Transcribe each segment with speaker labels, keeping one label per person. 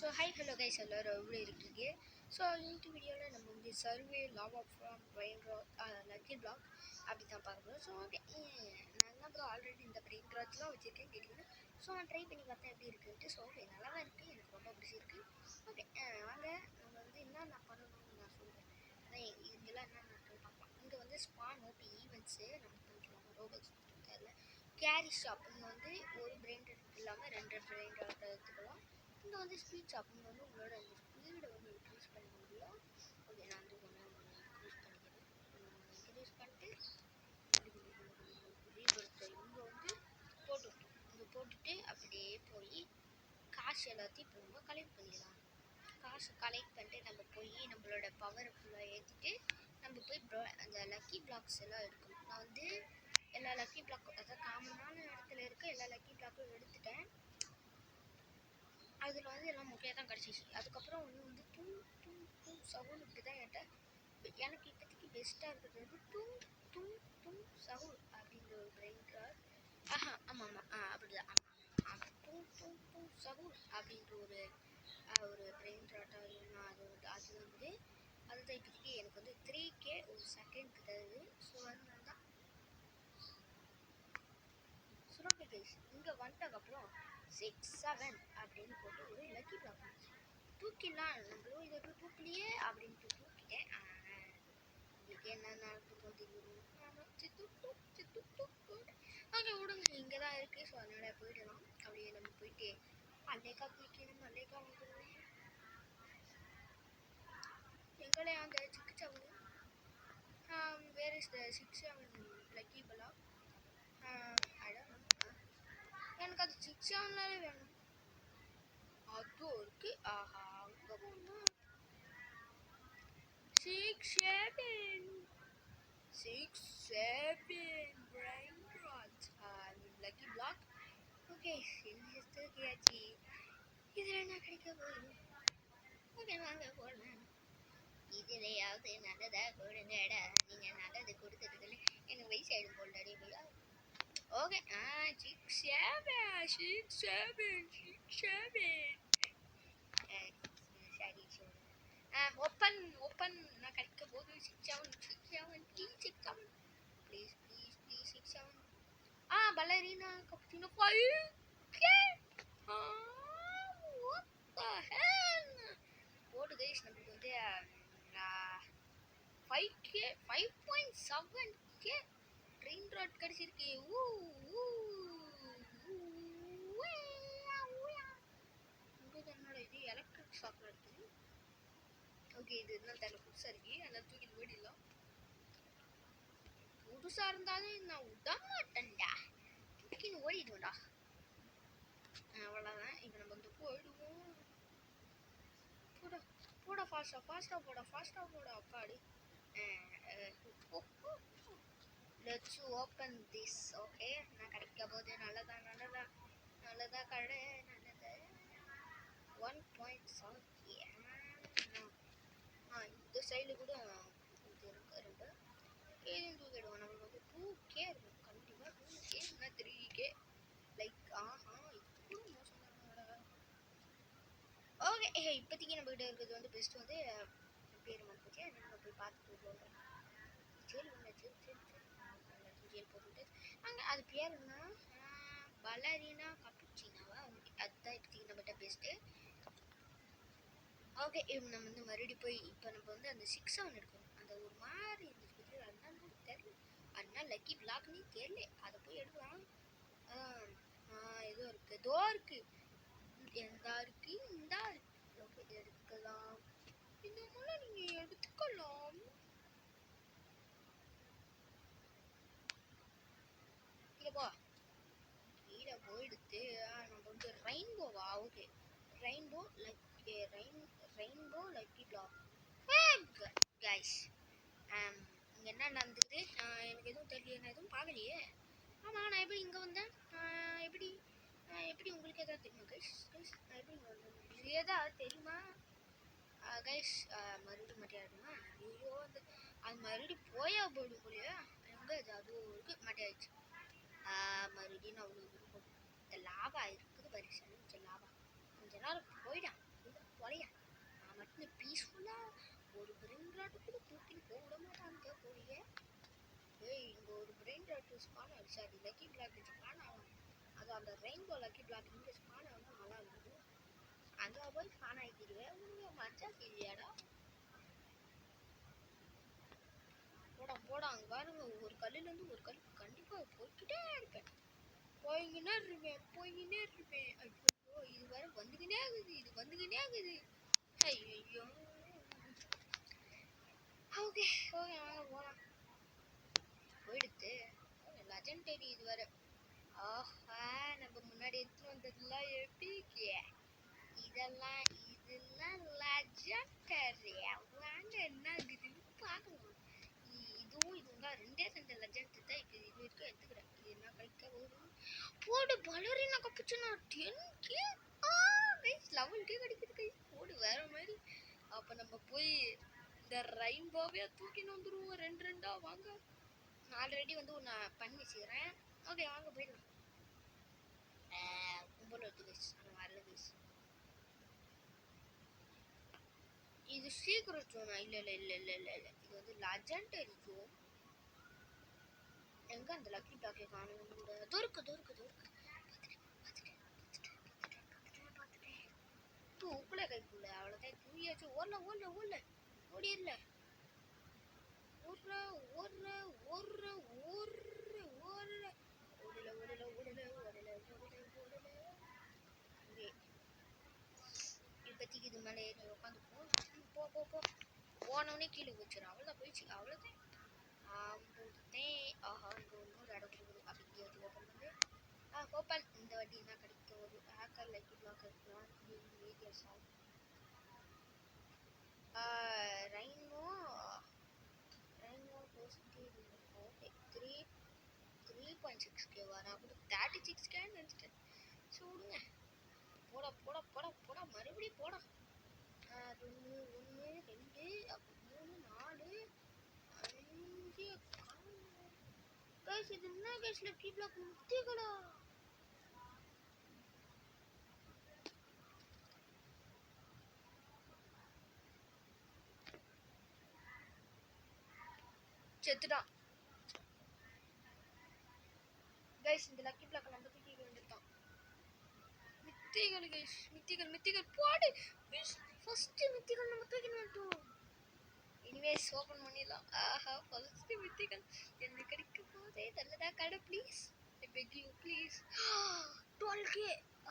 Speaker 1: So hi hello guys எல்லோரும் எப்படி இருக்கீங்க? ஸோ இந்த வீடியோவில் நம்ம வந்து survive lava from brain rot lucky block அப்படி தான் பார்க்குறோம். ஸோ ஓகே, நான் தான் ப்ரோ ஆல்ரெடி இந்த பிரெயின் ராட்லாம் வச்சுருக்கேன் கேட்டிங்கன்னா. ஸோ நான் ட்ரை பண்ணி பார்த்தேன் எப்படி இருக்குன்ட்டு. ஸோ ஓகே, நல்லா தான் இருக்குது, எனக்கு ரொம்ப பிடிச்சிருக்கு. ஓகே வாங்க நம்ம வந்து என்னென்ன பண்ணணும்னு நான் சொல்கிறேன். அதான் இங்கெல்லாம் என்னென்ன இருக்குன்னு பார்க்கலாம். இங்கே வந்து ஸ்பான் ஓபி ஈவெண்ட்ஸு நம்ம பண்ணிக்கலாம். ரோபோட்ஸ் அதில் கேரி ஷாப் இங்கே வந்து ஒரு பிரெயின் ராட் இல்லாமல் 2 பிரெயின் ராட் எடுத்துக்கலாம். இங்கே வந்து ஸ்பீட் ஷாப் இங்கே வந்து உங்களோட அந்த ஸ்பீடை வந்து இன்க்ரீஸ் பண்ணிக்க முடியும். ஓகே, நான் வந்து கொஞ்சம் இன்க்ரீஸ் பண்ணிக்கிறேன். இன்க்ரீஸ் பண்ணிட்டு ரீபர்த்தை இங்கே வந்து போட்டுவிட்டோம். இங்கே போட்டுட்டு அப்படியே போய் காசு எல்லாத்தையும் இப்போ நம்ம கலெக்ட் பண்ணிடலாம். காசு கலெக்ட் பண்ணிட்டு நம்ம போய் நம்மளோட பவரை ஃபுல்லாக ஏற்றிட்டு நம்ம போய் அந்த லக்கி பிளாக்ஸ் எல்லாம் எடுக்கணும். நான் வந்து எல்லா லக்கி பிளாக்கும் அதாவது காமனான இடத்துல இருக்க எல்லா லக்கி பிளாக்கும் எடுத்துட்டேன். அதில் வந்து எல்லாம் முக்கியம் தான் கிடச்சிச்சு. அதுக்கப்புறம் ஒன்று வந்து டூ டூ டூ சவுல் இப்படி தான் எனக்கு இப்போதைக்கு பெஸ்ட்டாக இருக்கிறது வந்து டூ டூ டூ சவுல் அப்படின்ற ஒரு பிரெயின் ராட். ஆமாம் அப்படி தான் ஆமாம் டூ டூ டூ சவுல் அப்படின்ற ஒரு பிரெயின் ராட்டாக நான் அது வந்து அதுதான் இப்போதைக்கு எனக்கு வந்து 3K ஒரு செகண்டுக்கு தருது. ஸோ அதனால தான் சுரப்பி கைஸ் இங்கே வந்துட்டதுக்கப்புறம் 6-7 அப்படின்னு போட்டு ஒரு லக்கி பிளாக் தூக்கிடலாம். நம்மளும் இதை போய் தூக்கலையே அப்படின்ட்டு தூக்கிட்டேன். உங்களுக்கு என்ன நடக்கும் தெரியும். ஓகே விடுங்க, இங்கே தான் இருக்குது. ஸோ அதனால் போயிடலாம். அப்படியே நம்ம போயிட்டு அல்லேக்கா குளிக்கணும். அல்லேக்கா வந்துடும் எங்களே அந்த சிக்கிச்சவங்க வேறு 6-7 லக்கி பிளாக் எனக்கு அது 6-7லே வேணும். அதுவும் இருக்கு. ஆஹா அங்கே போகணும். 6-7 brain rot lucky block. Okay தூக்கியாச்சு. இதில் என்ன கிடைக்க போகுது? ஓகே வாங்க போடலாம். இதுலையாவது நல்லதா கொடுங்கடா. நீங்கள் நல்லது கொடுத்ததுல எனக்கு வயசாயிடும் போல்டாடி போயா. ஓகே 6-7 சரி ஓப்பன் நான் கிடைக்க போது 6-7 please 6-7 பலரினா கப்டினோ 5K what the hell போடு கைஸ். நம்மளுக்கு வந்து 5K 5.7K பிரெயின் ராட் கிடைச்சிருக்கு. என்னோட இது எலக்ட்ரிக் ஷாக்கில் இருக்குது. ஓகே இது என்ன தெரியல, புதுசாக இருக்கு. அதெல்லாம் தூக்கிட்டு போயிடலாம். புதுசாக இருந்தாலும் நான் விட மாட்டேன்டா, தூக்கின்னு ஓடிடுவேன்டா. அவ்வளோதான். இப்போ நம்ம வந்து போயிடுவோம். போட ஃபாஸ்ட்டாக போட அப்பாடி. Let's open this. ஓகே நான் கிடைக்க போது நல்லதா கடை நல்லது 1.7K. இந்த சைடில் கூட இது இருக்கு. ரெண்டு இதுவும் தூக்கிடுவோம். நம்மளுக்கு வந்து 2K இருக்கும் கண்டிப்பாக. 2K இல்லைனா 3K லைக் இது கூட மோசம் தான். ஓகே இப்போதைக்கு நம்மகிட்ட இருக்கிறது வந்து பெஸ்ட் வந்து பேர் மறந்துச்சு. நம்ம போய் பார்த்துட்டு போகிறோம். ஜெல் போட்டுட்டு அங்கே அது பேர் என்ன பலரினா கப்புச்சினாவா. அதுதான் இப்போதைக்கு நம்மகிட்ட பெஸ்ட்டு. ஓகே நம்ம வந்து மறுபடியும் போய் இப்போ நம்ம வந்து அந்த 6-7 எடுக்கணும். அந்த ஒரு மாதிரி இருந்துச்சு அதனால தெரியல, அதனால லக்கி பிளாக்னே தெரியல. அதை போய் எடுக்கலாம். ஏதோ இருக்குது, ஏதோ இருக்குது, எந்தா இருக்குது, இந்தா இருக்குது. ஓகே எடுக்கலாம். இந்த முறை நீங்கள் எடுத்துக்கலாம். கீழே போயிடுத்து. நம்ம வந்து ரெயின்போவா. Okay rainbow lucky block guys. இங்கே என்ன நடந்தது எனக்கு எதுவும் தெரியல, நான் எதுவும் பார்க்கலையே. ஆமாம் நான் எப்படி இங்கே வந்தேன்? எப்படி உங்களுக்கு எதாவது தெரியுமா கைஸ்? நான் எப்படி இங்கே வந்தேன்? ஏதாவது தெரியுமா கைஸ்? மறுபடியும் மாட்டியாடுமா? ஐயோ அது மறுபடியும் போயிடும் போலியா. எங்கே அது இருக்கு மாட்டியாச்சு. மறுபடியும் நான் அவ்வளோ விருப்பம். இந்த லாவா இருக்குது பாரு, கொஞ்சம் லாவா கொஞ்ச நேரம் போயிடான். இது போக விட மாட்டாங்க போலியே. ஏய் இங்கே ஒரு brain rot spawn sorry lucky block spawn ஆகும். அது அந்த ரெயின்போ லக்கி பிளாக் இங்கே ஸ்பான் ஆகும் நல்லா இருந்தது. அங்கே போய் ஸ்பான் ஆகிடுவேன். உங்களுக்கு மச்சா இல்லையாடா? போடா அங்கே பாருங்க ஒரு கல்லுலேருந்து ஒரு கல் கண்டிப்பாக போய்கிட்டே இருப்பேன். போய்கினே இருப்பேன். ஐயோ இது வேற வந்துக்கினே ஆகுது. ஐயோ ஓகே வாங்க போகலாம். போயிடுத்து லெஜெண்டரி இது வேற. ஆஹா நம்ம முன்னாடி எடுத்துன்னு வந்ததுலாம் எப்படி இதெல்லாம் லெஜெண்டரி. வாங்க என்ன ஆகுதுன்னு பார்க்கலாம். இதுவும் தான் ரெண்டே லெஜெண்ட் தான் இப்போ இது வரைக்கும் எடுத்துக்கிறேன். இது என்ன கிடைக்க போடு பலரினா கப்பிச்சுனா 10k கைஸ் லெவல்கே கிடைக்குது கைஸ். போடு வேற மாதிரி. அப்போ நம்ம போய் இந்த ரெயின்போவே தூக்கின்னு வந்துடுவோம் ரெண்டா. வாங்க ஆல்ரெடி வந்து நான் பண்ணி வச்சுக்கிறேன். ஓகே வாங்க போயிடலாம். கும்பல் வருது கைஸ். ஆனால் வரல கைஸ். இது சீக்கிரம் ஜோனா? இல்லை இது வந்து லெஜெண்டரி ஜோன். எங்க அந்த லக்கி பிளாக்கை காணும் கூட தோருக்கு உப்புல கைக்குள்ள அவ்வளோதான். தூயாச்சு ஓடல ஓடிடல இப்போதைக்கு இது மேலே ஏறி உட்காந்து போ போனவனே கீழே போச்சிடும். அவ்வளோதான் ஆஹா இங்கே ஒன்றும் இடம் கொடுக்குது. அப்படி ஓப்பன் பண்ணு. ஓப்பன். இந்த வாட்டி என்ன கிடைக்க ஒரு ஹேக்கர் லக்கி பிளாக் இருக்கலாம். ஏரியாஸ் ரெயின்போ ஓகே 3.6k வரா கூட 36k நினச்சிட்டேன். ஸோ விடுங்க. போடா மறுபடியும் போடா. 1 2 அப்போ 3 4 5 கைஸ். இது என்ன கைஸ் லக்கி பிளாக் முத்திகளா? செத்துட்டான் கைஸ். இந்த லக்கி பிளாக் நம்ம தூக்கி வந்துட்டான். மித்திகள் போடு. ஃபர்ஸ்ட் மித்திகள் நம்ம தூக்கி வந்துட்டோம். எனிவேஸ் ஓப்பன் பண்ணிடலாம். ஆஹா ஃபர்ஸ்ட் மித்திகள் எனக்கு கிடைக்க போதே நல்லதா கடை please. I beg you please. 12k.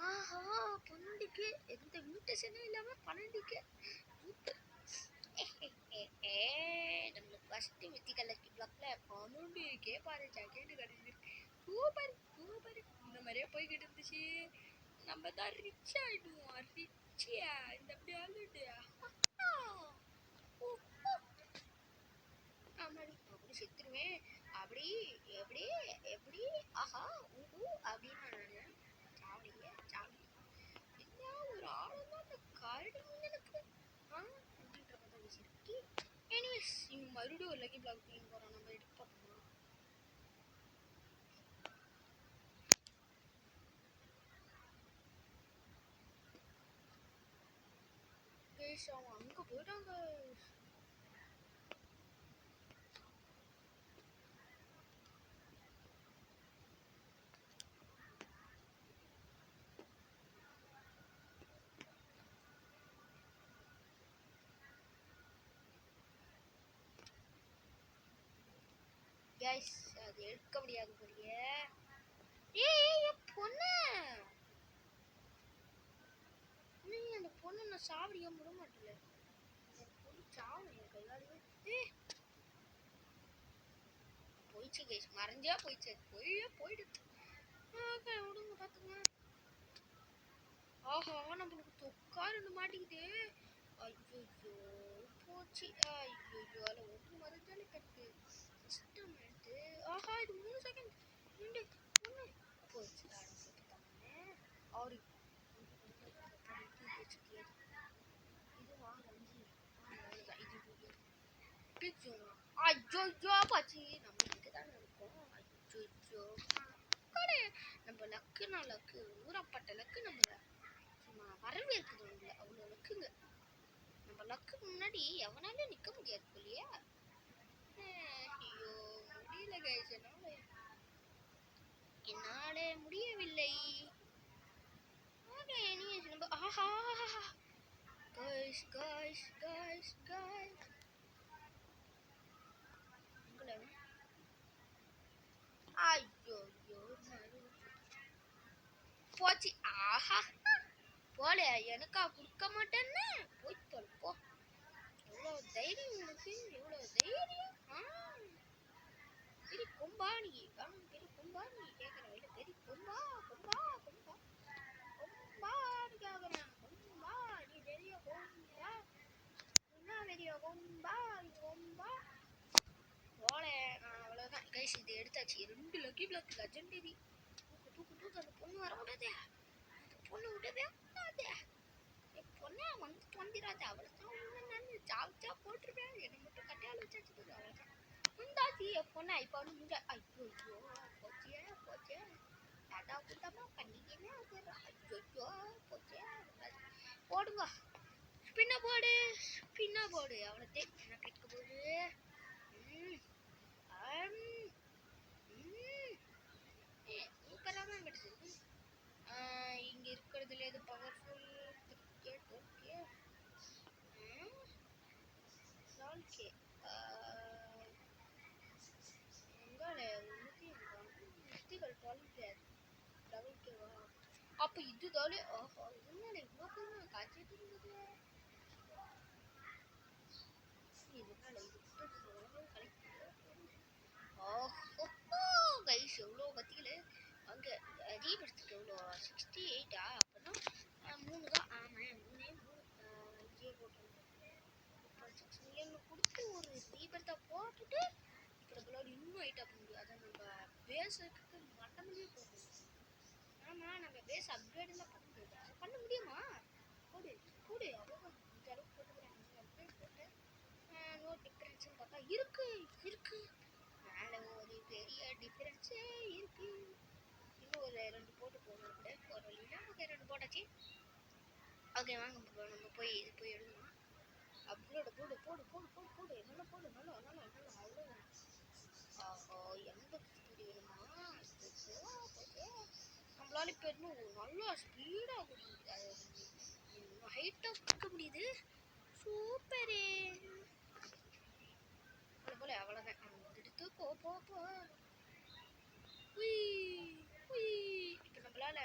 Speaker 1: ஆஹா 12k. எந்த மியூட்டேஷனும் இல்லாமல் 12k. நம்மளுக்கு ஃபர்ஸ்ட் மித்திகள் லக்கி பிளாக்ல 12k பாரு செகண்ட் கிடைச்சிருக்கு. சூப்பர் இந்த மாதிரியே போய்கிட்டு இருந்துச்சு. நம்ம தான் ரிச் ஆகிடுவோம். ரிச்சியா இந்த அப்படி ஆளுடு அப்படி செத்துருவேன். அப்படி எப்படி ஆஹா அப்படின்னு சாவடி என்ன ஒரு ஆளுதான் அந்த கரடிங்களுக்கு அப்படின்ற மாதிரி வச்சிருக்கு. எனிவேஸ் இவங்க மறுபடியும் ஒரு லக்கி பிளாக் தூக்கி போகிறோம். நம்ம எடுத்து பார்ப்போமா? அவன் அங்கே போயிட்டாங்க. கைஸ் அது எடுக்க முடியாது போலியே. பொண்ணு அந்த பொண்ணு நான் சாவடிக்க முடிய மாட்டேல. பொண்ணு சாவணும் என் கையாலே. போயிடுச்சு கைஸ். மறைஞ்சா போயிடுச்சு. போயிடுச்சு. விடுங்க பார்த்துங்க. ஆஹா நம்மளுக்கு தொக்கா ரெண்டு மாட்டிக்கிது. ஐயோ போச்சு. ஐயோ அதில் ஒன்று மறைஞ்சாலே கட்டு சிஸ்டம் எடுத்து. ஆஹா இது 3 செகண்ட் 2 1 போச்சு. ஆறு இது வாங்கி ஐயோ பாச்சு. நம்ம இங்கே தானே இருக்கோம். ஐயோ நம்ம லக்கு ஊறப்பட்ட லக்கு. நம்ம சும்மா வரவேற்குது இல்லை அவ்வளோ லக்குங்க. நம்ம லக்கு முன்னாடி எவனாலும் நிற்க முடியாது போலியே. முடியல கைஸ், என்னால முடியவில்லை. ஓகே எனிவேஸ் நம்ம ஆஹா கைஸ் கைஸ் கைஸ் கைஸ் ஐயோ போச்சு. ஆஹா போல எனக்கா கொடுக்க மாட்டேன்னு போய் போ. எவ்வளோ தைரியம் உனக்கு, எவ்வளோ தைரியம். பெரிய கொம்பா நீ, பெரிய கொம்பா நீ கேட்குற இல்லை, பெரிய கொம்பா கொம்பா கொம்பா கொம்பான்னு கேட்குறேன். கொம்பா நீ பெரிய கொம்பா, என்ன பெரிய கொம்பா கொம்பா போல. அவ்வளோதான் கைஸ், இது எடுத்தாச்சு. 2 லக்கி பிளாக் லெஜெண்டரி. தூக்கு தூக்கு அந்த பொண்ணு வர விடாதே, அந்த பொண்ணு விடவே விடாதே. என் பொண்ணை வந்துடாது. அவ்வளோதான் நான் ஜாலியாக போட்டுருவேன். என்னை மட்டும் கட்டையால் வச்சாச்சு போது. அவ்வளோதான் முந்தாச்சு என் பொண்ணை. இப்போ வந்து முஞ்சா ஐயோ போச்சே போச்சே டாடா கூட்டமாக பண்ணிக்கினே வந்துடுறான். ஐயோ போச்சே போடுங்க, ஸ்பின்ன போடு ஸ்பின்ன போடு. அவ்வளோத்தே என்ன கிடைக்க போகுது. சூப்பராக தான் கிடைச்சது. இங்கே இருக்கிறதுல எது பவர்ஃபுல் கிரிக்கெட். ஓகே ஓகே அப்ப இதுதாலே என்ன இவ்வளோ பேர் காய்ச்சிட்டு இருந்தது. இதனால கைஸ் எவ்வளோ கத்திக்கல. அங்கே ரீபர்த்துக்கு எவ்வளோ 68 அப்படின்னா 3 தான். ஆமாம் 3 இங்கேயே போட்டுருந்தேன். 6 மில்லியன் கொடுத்து ஒரு ரீபர்த்தை போட்டுட்டு இப்போ நம்மளோட இன்னும் ஹைட் ஆக முடியும். அதை நம்ம பேஸுக்கு மட்டமே போடணும். ஆமாம் நம்ம பேஸ் அப்கிரேடெல்லாம் பண்ண முடியாது. அதை பண்ண முடியுமா? போடு போடு அவ்வளோதான். இந்த அளவுக்கு போட்டுக்கிறேன். அப்கிரேட் போட்டேன். நோ டிஃப்ரென்ஸ்னு பார்த்தா இருக்கு மேலே ஒரு பெரிய டிஃப்ரென்ஸே இருக்கு. இன்னும் ஒரு 2 போட்டு போகணும் கூட ஒரு வழினா. ஓகே 2 போட்டாச்சு. ஓகே வாங்க நம்ம போய் இது போய் எடுக்கணும். அப்கிரேட் போடு போடு போடு போடு போடு நல்லா போடு நல்லா நல்லா நல்லா அவ்வளோதான். ஆஹோ 80 வேணுமா? நம்மளால இப்போ இன்னும் நல்லா ஸ்பீடாக கொடுக்க ஹைட்டாக கொடுக்க முடியுது. சூப்பரு போல. அவ்வளோதான் எடுத்து போ போ போ. இப்போ நம்மளால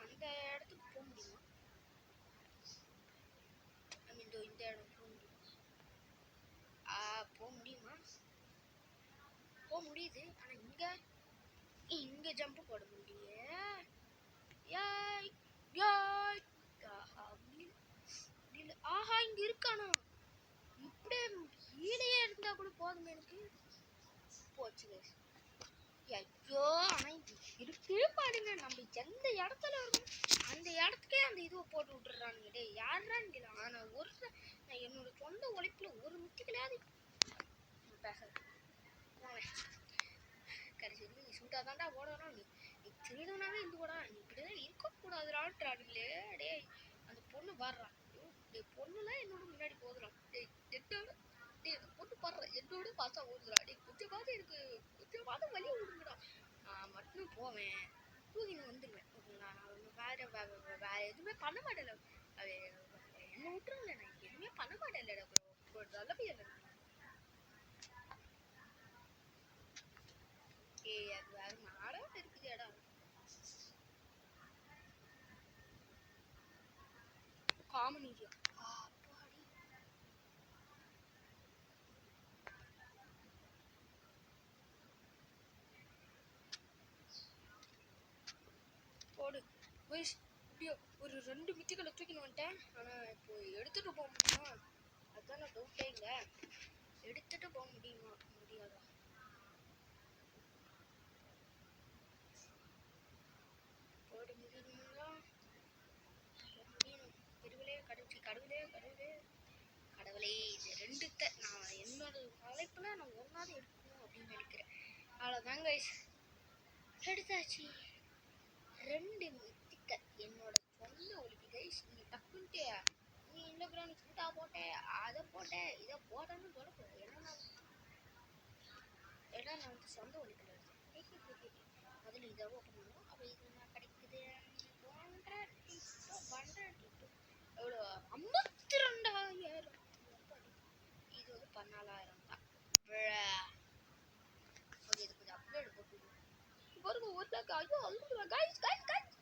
Speaker 1: அந்த இடத்துக்கு போக முடியுமா? இந்த இடம் போக முடியுமா? போக முடியுமா? போக முடியுது. ஆனால் இங்கே ஜம்ப் போட முடியல. ஆஹா இங்கே இருக்கானா? இப்படியே கீழே இருந்தா கூட போதும் எனக்கு. போச்சு ஐயோ. ஆனால் இது இருக்கே பாருங்க. நம்ம எந்த இடத்துல இருக்கும் அந்த இடத்துக்கே அந்த இதுவை போட்டு விட்டுறானுங்க. டே யாருறான்னு கேளு. ஆனால் நான் என்னோட சொந்த உழைப்பில் ஒரு முத்துக்கலையாது பேசுறேன். கடைசி நீ சூட்டாக தான்டா ஓடணும். நீ திருடுனாவே இருந்து கூட நீ இப்படிதான் இருக்கக்கூடாதுடான்றானுங்களே. டே அந்த பொண்ணு வர்றான். டே பொண்ணுலாம் என்னோட முன்னாடி போதுறான். டே அந்த பொண்ணு பாடுறான் என்னோட பாசா ஓடுதுடா. டே கொஞ்சமாவது எனக்கு கொஞ்சமாவது வழி விடுங்கடா. நான் மட்டும் போவேன் தூக்கின்னு வந்துடுவேன். நான் வேற எதுவுமே பண்ண மாட்டேன். என்ன விட்டுருங்களேன். நான் எதுவுமே பண்ண மாட்டேன்லடா. நல்ல பையன் அது வேற நாடாக இருக்குது இடம். Common area. போடு இப்படியோ ஒரு 2 மித்திகளை தூக்கின்னு வந்துட்டேன். ஆனால் இப்போ எடுத்துகிட்டு போக முடியுமா? அதுதான் நான் டவுட்டே இல்லை. எடுத்துகிட்டு போக முடியுமா? முடியாதா? போட முடியுங்களா? முடியணும். கடவுளே இது 2 நான் என்னோட உழைப்புல நான் ஒன்றாவது எடுக்கணும் அப்படின்னு நினைக்கிறேன். அவ்வளோதாங்க எடுத்தாச்சு. 2 மித்திக்க என்னோட சொந்த ஒழிப்பு கைஸ். நீ டக்குன்ட்டு நீ இந்த கிராண்ட் சூட்டா போட்ட அதை போட்ட இதை போட்டேன்னு சொல்லக்கூடாது. ஏன்னா ஏன்னா நான் வந்து சொந்த ஒழிப்பில் இருக்கேன். முதல்ல இதை ஓப்பன் பண்ணுவோம். அப்போ இது என்ன கிடைக்குது? 100 எவ்வளோ? 52,000. இது வந்து 14,000 தான். ஓகே, இது கொஞ்சம் அப்கிரேட் போட்டு பாருங்க. ஒரு லேக். ஐயோ கைஸ் கைஸ் கைஸ்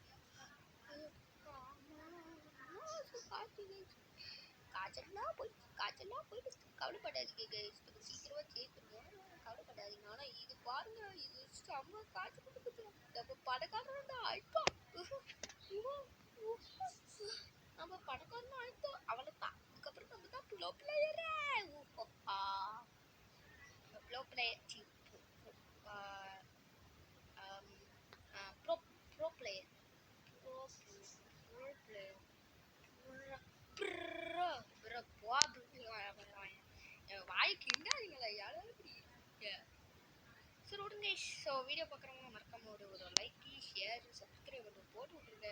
Speaker 1: காய்ச்சல்லாம் போயிட்டு கவலைப்படாதீங்க கைஸ். சீக்கிரமா சேர்த்துருவோம், கவலைப்படாதீங்க. ஆனா இது பாருங்க, இது செம்ம காய்ச்சல் கொடுக்குது. நம்ம பணக்காரன் ஆயிட்டோம். நம்ம பணக்காரன் ஆயிட்டோம். அவ்வளவுதான். அதுக்கப்புறம் நம்ம தான் ப்ளோ பிளேயரே. Pro player pro pro player pro player வாய்க்கு இண்டாதீங்களா யாராவது. சரி விடுங்க. ஸோ வீடியோ பார்க்குறவங்க மறக்காம ஒரு லைக், ஷேர், சப்ஸ்கிரைப் பண்ணி போட்டு விட்ருங்க.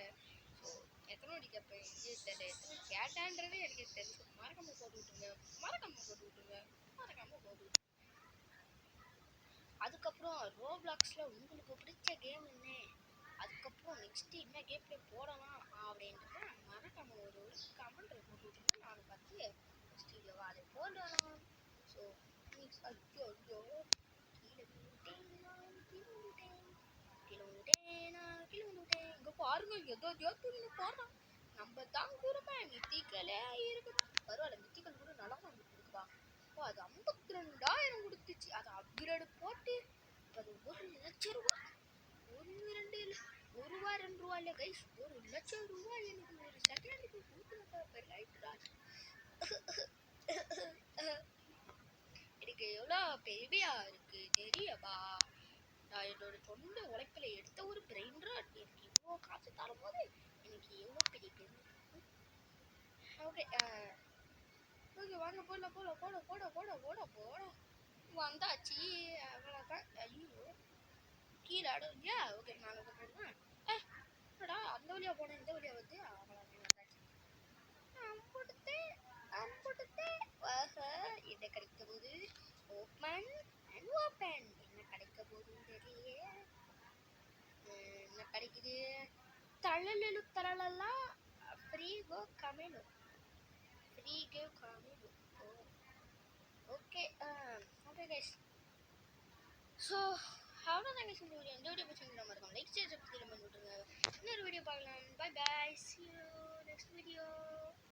Speaker 1: ஸோ எத்தனை மணிக்கு அப்போ எங்கே தெரியல, எத்தனை கேட்டான்றதே எனக்கு தெரிஞ்சு. மறக்காம போட்டு விட்ருங்க, மறக்காம போட்டு விட்ருங்க, மறக்காம போட்டு விட்ருங்க. அதுக்கப்புறம் ரோப்ளாக்ஸில் உங்களுக்கு பிடிச்ச கேம் என்ன, அதுக்கப்புறம் நெக்ஸ்ட்டு என்ன கேம் பிளே போடலாம் அப்படின்றத மறக்காம ஒரு கமெண்ட்டில் போட்டு விட்ருங்க. நான் பார்த்து நெக்ஸ்ட் வீடியோவா அதை போடலாம். ஸோ ஐயோ ஐயோ இங்க பாருங்க, ஏதோ போடுறான். நம்ம தான் கூடமே மித்திக்கலே இருக்குது. பரவாயில்ல, மித்திக்கல் கூட நல்லா தான் கொடுக்குப்பா. அது 52,000 கொடுத்துச்சு. அதை அப்கிரேடு போட்டு அது 1,00,000 ரூபாய். 1 ரூபா இல்லை கைஸ், 1,00,000 ரூபாய் எனக்கு ஒரு செகண்டுக்கு கொடுக்குறதா. எனக்கு எவ்வளோ பெருமையா இருக்கு தெரியுமா? நான் என்னோட சொந்த உழைப்பில் எடுத்த ஒரு பிரெயின் ராட் எனக்கு இவ்வளோ காசு தரும்போது எனக்கு எவ்வளோ பெரிய பெருமை. ஓகே ஓகே, வாங்க போட வந்தாச்சு. அவ்வளோதான். ஐயோ கீழே ஆடும் இல்லையா? ஓகே, நான் போடுறேன். என்னடா அந்த வழியாக போனேன், இந்த வழியாக வந்து அவ்வளோதான் வந்தாச்சு. அம்புடுத்தேன் என்ன கிடைக்க போகுது? Open and open. என்ன கிடைக்க போகுதுன்னு தெரியல. என்ன கிடைக்குது? தழலு தரலாம். ஃப்ரீ கோ கமெலோ. Okay okay guys. ஸோ அவ்வளோதான் கைஸ். இந்த வீடியோ பிடிச்சிருந்தா மறக்காம லைக், ஷேர், சப்ஸ்கிரைப் பண்ணி விட்டுருங்க. இன்னொரு வீடியோ பார்க்கலாம். Bye bye, see you next video.